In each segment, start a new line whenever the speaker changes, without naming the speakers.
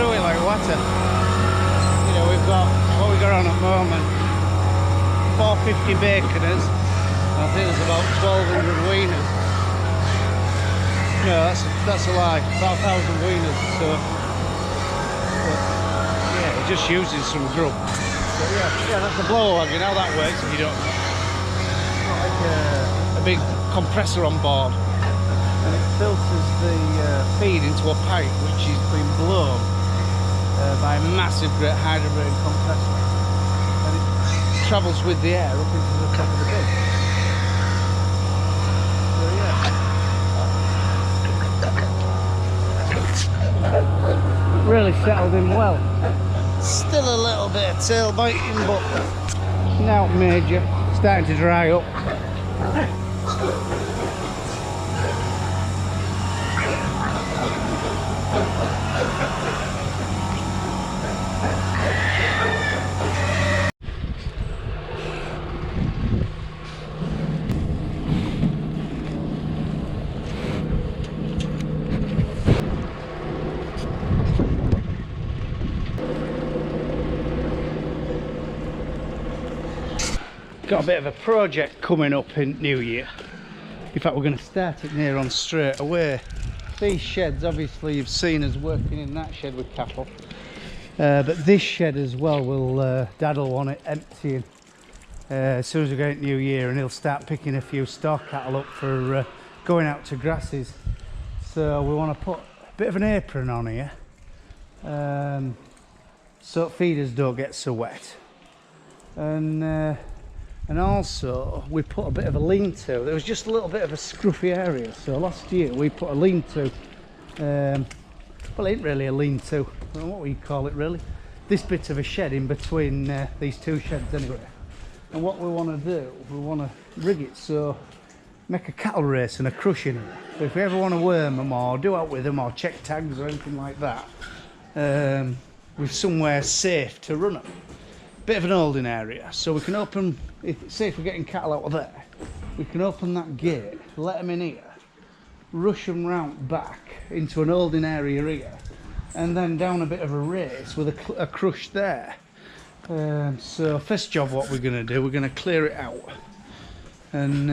through it like water. You know, we've got what we got on at the moment, 450 baconers. I think there's about 1,200 wieners. No, that's a lie. About 1,000 wieners. So, but, yeah, we're just using some grub. But yeah, that's a blower wagon. How that works, if you don't know. It's got like a big compressor on board, and it filters the feed into a pipe which is being blown by a massive great hydrobrain compressor, and it travels with the air up into the top of the bin. So yeah, really settled in well. Still a little bit of tail biting, but not major. Starting to dry up. Got a bit of a project coming up in New Year. In fact, we're going to start it near on straight away. These sheds, obviously you've seen us working in that shed with cattle, but this shed as well will Dad will want it emptying as soon as we get into New Year, and he'll start picking a few stock cattle up for going out to grasses. So we want to put a bit of an apron on here so feeders don't get so wet, and also we put a bit of a lean-to. There was just a little bit of a scruffy area, so last year we put a lean-to. Well, it ain't really a lean-to, I don't know what we call it really. This bit of a shed in between these two sheds anyway. And what we want to do, we want to rig it so, make a cattle race and a crush in it. So if we ever want to worm them or do out with them or check tags or anything like that, with somewhere safe to run them. Bit of an holding area, so we can open, say if we're getting cattle out of there, we can open that gate, let them in here, rush them round back into an holding area here, and then down a bit of a race with a crush there. So first job what we're going to do, we're going to clear it out, and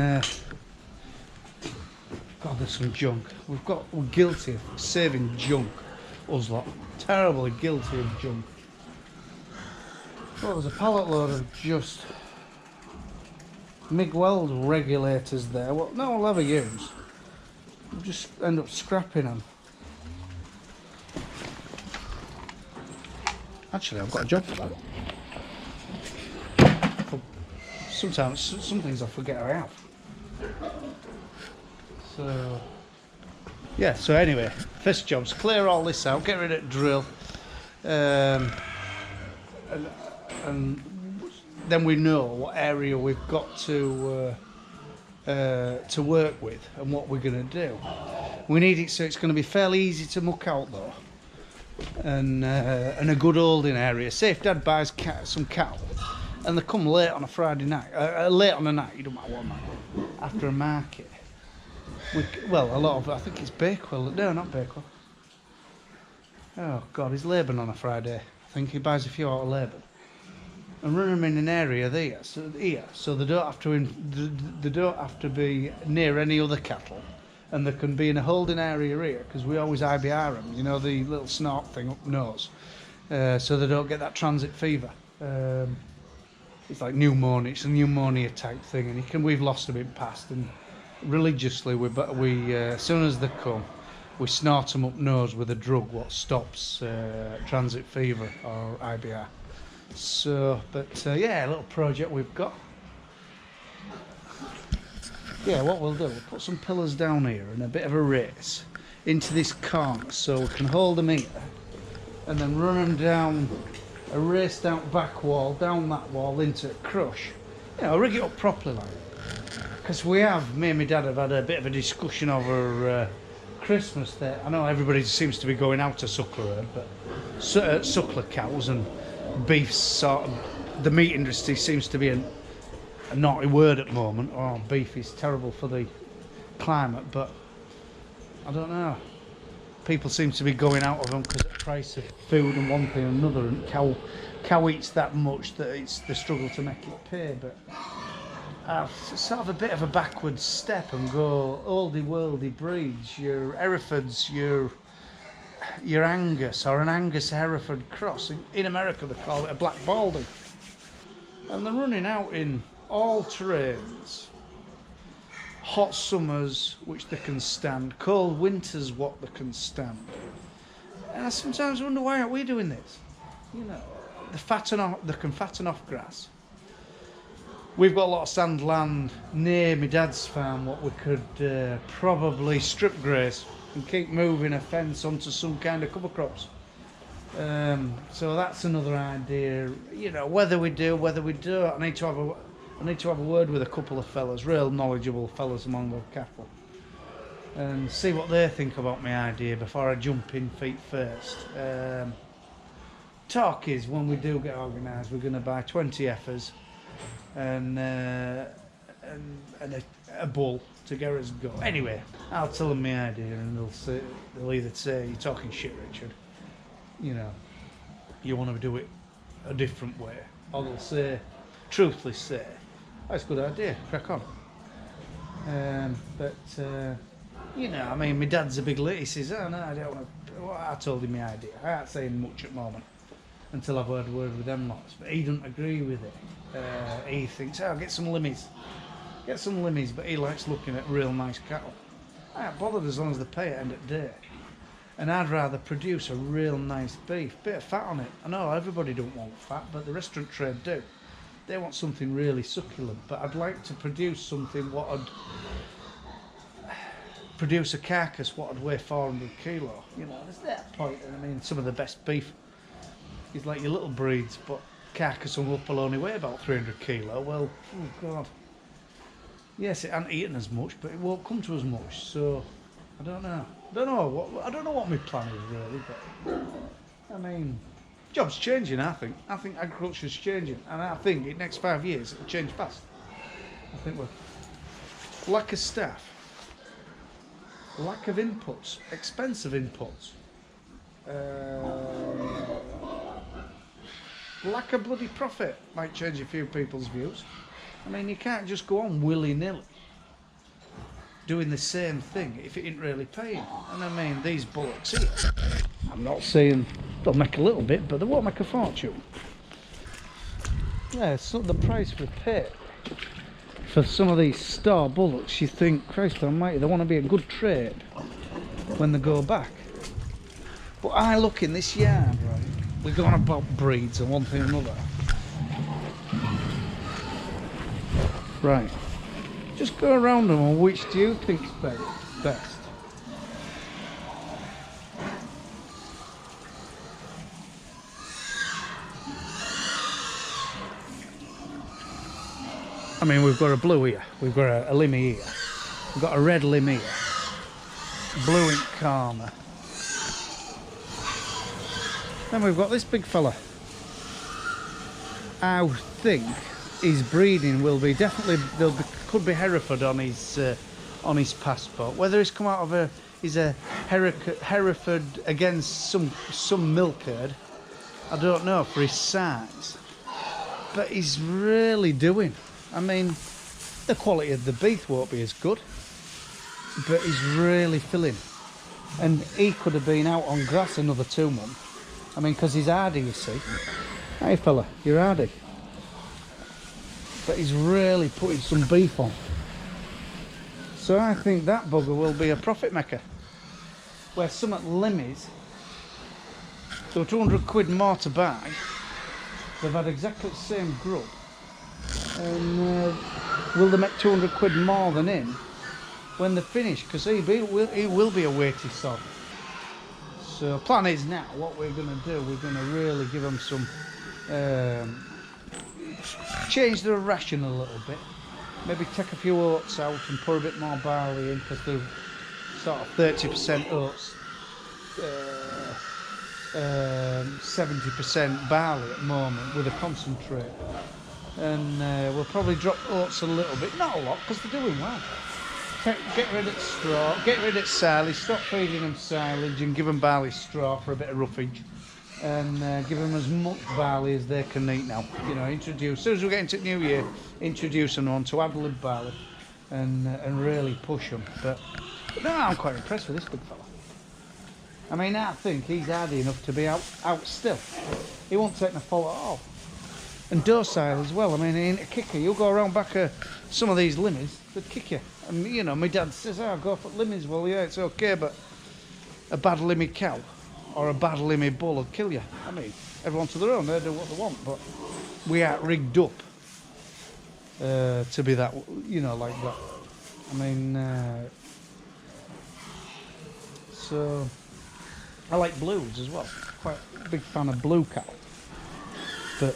God, there's some junk. We're guilty of saving junk, us lot, terribly guilty of junk. Well, there's a pallet load of just MIG weld regulators there. Well, no one will ever use. We'll just end up scrapping them. Actually, I've got a job for that. Sometimes, some things I forget I have. So, yeah, so anyway, first job's clear all this out, get rid of the drill. And then we know what area we've got to work with and what we're going to do. We need it so it's going to be fairly easy to muck out though, and a good holding area. Say if Dad buys some cattle and they come late on a Friday night, late on a night, you don't matter what night, after a market. Well, a lot of, I think it's Bakewell. No, not Bakewell. Oh God, he's Labourn on a Friday. I think he buys a few out of Labourn. And run them in an area there, so they don't have to be near any other cattle, and they can be in a holding area here because we always IBR them. You know, the little snort thing up nose, so they don't get that transit fever. It's like pneumonia. It's a pneumonia type thing, and we've lost them in past. And religiously, we as soon as they come, we snort them up nose with a drug what stops transit fever or IBR. So, but yeah, a little project we've got. Yeah, what we'll do, we'll put some pillars down here and a bit of a race into this corner so we can hold them here, and then run them down a race down back wall, down that wall into a crush. You know, rig it up properly like. Because me and my Dad have had a bit of a discussion over Christmas there. I know everybody seems to be going out to suckler herd, but suckler cows and beef sort of, the meat industry seems to be a naughty word at the moment. Oh, beef is terrible for the climate, but I don't know. people seem to be going out of them because of the price of food and one thing and another, and cow eats that much that it's the struggle to make it pay. But I've sort of a bit of a backward step and go oldie worldy breeds, your Herefords, your Angus, or an Angus Hereford cross. In America they call it a black baldy, and they're running out in all terrains. Hot summers, which they can stand. Cold winters, what they can stand. And I sometimes wonder, why aren't we doing this? You know, they can fatten off grass. We've got a lot of sand land near my dad's farm, what we could probably strip graze and keep moving a fence onto some kind of cover crops. So that's another idea. You know, whether we do, whether we don't, I need to have a word with a couple of fellas, real knowledgeable fellas among the cattle, and see what they think about my idea before I jump in feet first. Talk is, when we do get organised, we're going to buy 20 heifers and a bull to get us go. Anyway, I'll tell them my idea, and they'll either say, "You're talking shit, Richard. You know, you want to do it a different way," or they'll say, truthfully say, "That's a good idea, crack on." You know, I mean, my dad's a big lady. He says, "Oh no, I don't want to." Well, I told him my idea. I ain't saying much at the moment until I've had a word with them lots. But he doesn't agree with it. He thinks, "Oh, get some limmies. Get some limmies," but he likes looking at real nice cattle. I ain't bothered as long as they pay at the end of the day. And I'd rather produce a real nice beef, bit of fat on it. I know everybody don't want fat, but the restaurant trade do. They want something really succulent, but I'd like to produce something what would produce a carcass what would weigh 400 kilo. You know, there's that point. I mean, some of the best beef is like your little breeds, but carcass will only weigh about 300 kilo. Well, oh God. Yes, it ain't eaten as much, but it won't come to as much. So I don't know. I don't know what my plan is really, but I mean, job's changing. I think agriculture's changing, and I think in the next 5 years it'll change fast. I think we're lack of staff, lack of inputs, expensive inputs, lack of bloody profit might change a few people's views. I mean, you can't just go on willy-nilly doing the same thing if it ain't really paying. And I mean, these bullocks here, I'm not saying they'll make a little bit, but they won't make a fortune. Yeah, it's not the price we pay for some of these star bullocks. You think, Christ almighty, they want to be a good trade when they go back. But I look in this yard, right, we're going about breeds and one thing or another. Right, just go around them, and which do you think's best? I mean, we've got a blue here, we've got a limmy here, we've got a red limb here, blue ink Karma. Then we've got this big fella. I think his breeding will be definitely, could be Hereford on his passport. Whether he's come out of he's a Hereford against some milk herd, I don't know for his size. But he's really doing. I mean, the quality of the beef won't be as good, but he's really filling. And he could have been out on grass another 2 months. I mean, because he's hardy, you see. Hey fella, you're hardy. But he's really putting some beef on. So I think that bugger will be a profit maker. Where some at Limmies, they were 200 quid more to buy. They've had exactly the same grub. And will they make 200 quid more than him when they're finished? Because he will be a weighty sod. So plan is now, what we're going to do, we're going to really give them some, change their ration a little bit. Maybe take a few oats out and put a bit more barley in, because they're sort of 30% oats, 70% barley at the moment with a concentrate. And we'll probably drop oats a little bit, not a lot, because they're doing well. get rid of straw, get rid of silage, stop feeding them silage and give them barley straw for a bit of roughage, and give them as much barley as they can eat now. You know, introduce, as soon as we get into the new year, introduce them on to ad-lib barley and really push them. But no, I'm quite impressed with this big fella. I mean, I think he's hardy enough to be out still. He won't take the fault at all. And docile as well. I mean, he ain't a kicker. You'll go around back of some of these limmies, they'd kick you. And you know, my dad says, "Oh, go for limmies." Well, yeah, it's okay, but a bad limmy cow or a bad limmy bull will kill you. I mean, everyone to their own. They do what they want, but we aren't rigged up to be that, you know, like that. I mean, so I like blues as well. Quite a big fan of blue cow, but.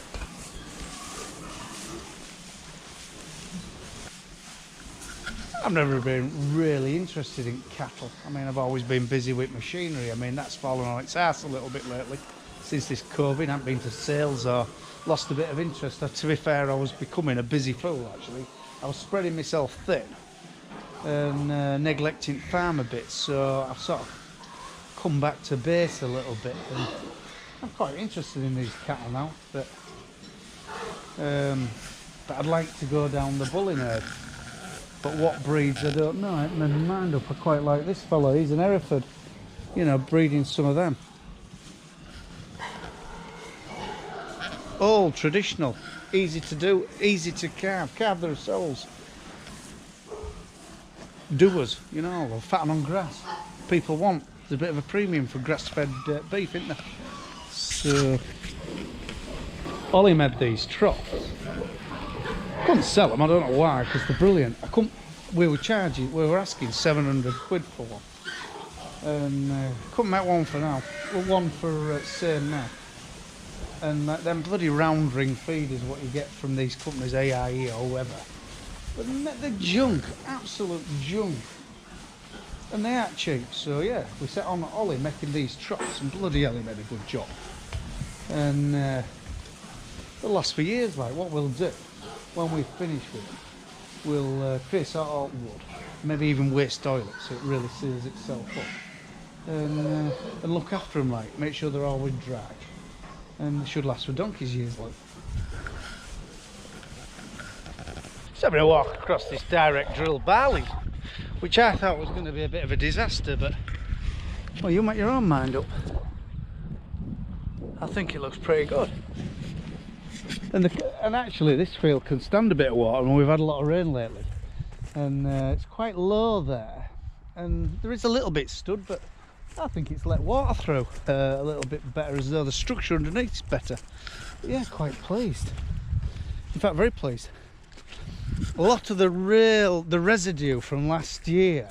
I've never been really interested in cattle. I mean, I've always been busy with machinery. I mean, that's fallen on its arse a little bit lately. Since this COVID, I haven't been to sales or lost a bit of interest. To be fair, I was becoming a busy fool, actually. I was spreading myself thin and neglecting farm a bit. So I've sort of come back to base a little bit. And I'm quite interested in these cattle now. But I'd like to go down the bulling herd. But what breeds, I don't know. I haven't made my mind up. I quite like this fellow. He's an Hereford, you know, breeding some of them. Old, traditional, easy to do, easy to carve their souls. Doers, you know, or fatten on grass. People want. There's a bit of a premium for grass-fed beef, isn't there? So, Ollie made these troughs. Couldn't sell them, I don't know why, because they're brilliant. We were asking 700 quid for one, and couldn't make one for now. Well, one for same now. And them bloody round ring feed is what you get from these companies, AIE or whoever. But they're junk, absolute junk, and they aren't cheap. So yeah, we set on Ollie making these troughs, and bloody hell, he made a good job. And they'll last for years. Like, what we'll do when we finish with them, we'll face out all wood, maybe even waste oil it so it really seals itself up, and look after them, like make sure they're always dry, and they should last for donkey's years. Like, just having a walk across this direct drill barley, which I thought was going to be a bit of a disaster, but well, you make your own mind up. I think it looks pretty good. And actually this field can stand a bit of water, and we've had a lot of rain lately, and it's quite low there, and there is a little bit stood, but I think it's let water through a little bit better, as though the structure underneath is better. But yeah, quite pleased, in fact very pleased. A lot of the residue from last year,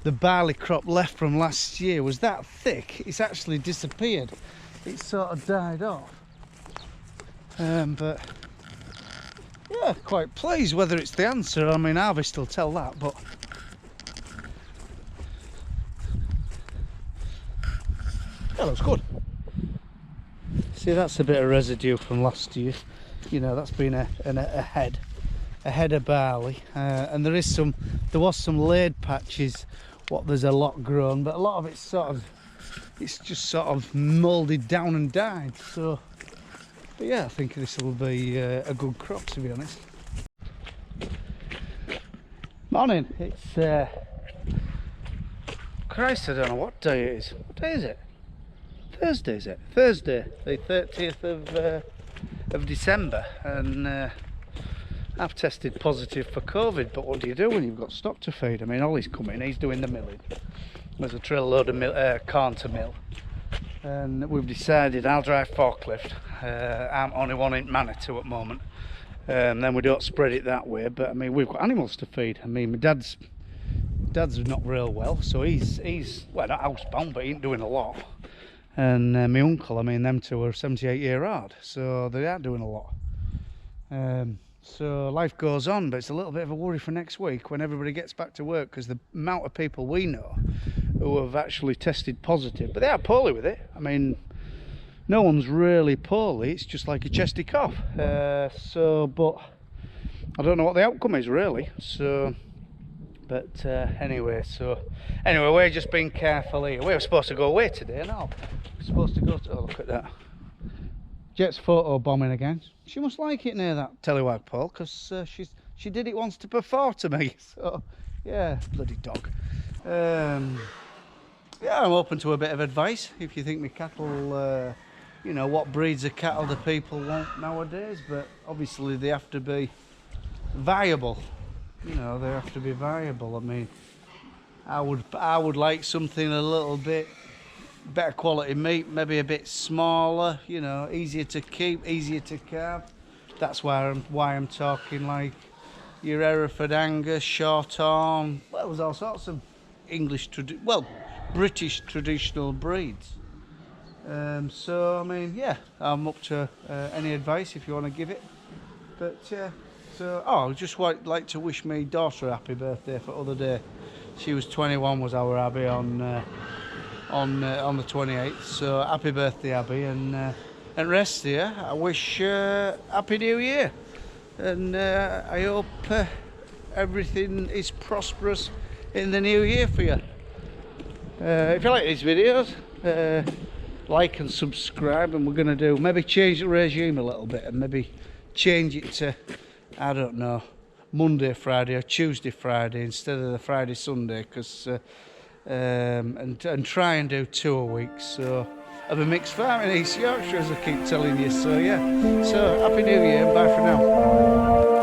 the barley crop left from last year, was that thick it's actually disappeared. It's sort of died off. But yeah, quite pleased. Whether it's the answer, I mean, harvest will tell that, but yeah, looks good. See, that's a bit of residue from last year. You know, that's been a head of barley, and there was some laid patches. There's a lot grown, but a lot of it's just sort of moulded down and died. So. But yeah, I think this will be a good crop, to be honest. Morning, it's Christ, I don't know what day it is. What day is it? Thursday, is it? Thursday, the 30th of December, and I've tested positive for COVID. But what do you do when you've got stock to feed? I mean, Ollie's coming, he's doing the milling. There's a trail load of corn to mill. And we've decided I'll drive forklift. I'm only one in Manitou at the moment, then we don't spread it that way. But I mean, we've got animals to feed. I mean, my dad's not real well, so he's well, not housebound, but he ain't doing a lot. And my uncle, I mean, them two are 78-year-old, so they aren't doing a lot. So life goes on, but it's a little bit of a worry for next week when everybody gets back to work, because the amount of people we know who have actually tested positive, but they are poorly with it. I mean, no one's really poorly, it's just like a chesty cough. But I don't know what the outcome is really. So But anyway, we're just being careful here. We were supposed to go away today, no? We're supposed to go to, oh, look at that. Jet's photo bombing again. She must like it near that tellywag pole, because she did it once to perform to me. So, yeah, bloody dog. Yeah, I'm open to a bit of advice. If you think my cattle, you know, what breeds of cattle do people want nowadays, but obviously they have to be viable. You know, they have to be viable. I mean, I would like something a little bit better quality meat, maybe a bit smaller, you know, easier to keep, easier to carve. That's why I'm talking like your Hereford Angus, Shorthorn. Well, there's all sorts of British traditional breeds. So I mean, yeah, I'm up to any advice if you want to give it. But yeah. So, I'd just like to wish my daughter a happy birthday for the other day. She was 21, was our Abby on the 28th. So happy birthday, Abby, and rest here. I wish happy New Year, and I hope everything is prosperous in the new year for you. If you like these videos, like and subscribe, and we're going to maybe change the regime a little bit, and maybe change it to, I don't know, Monday, Friday or Tuesday, Friday instead of the Friday, Sunday, because and try and do 2 a week. So of a mixed farm in East Yorkshire, as I keep telling you. So yeah, so happy New Year and bye for now.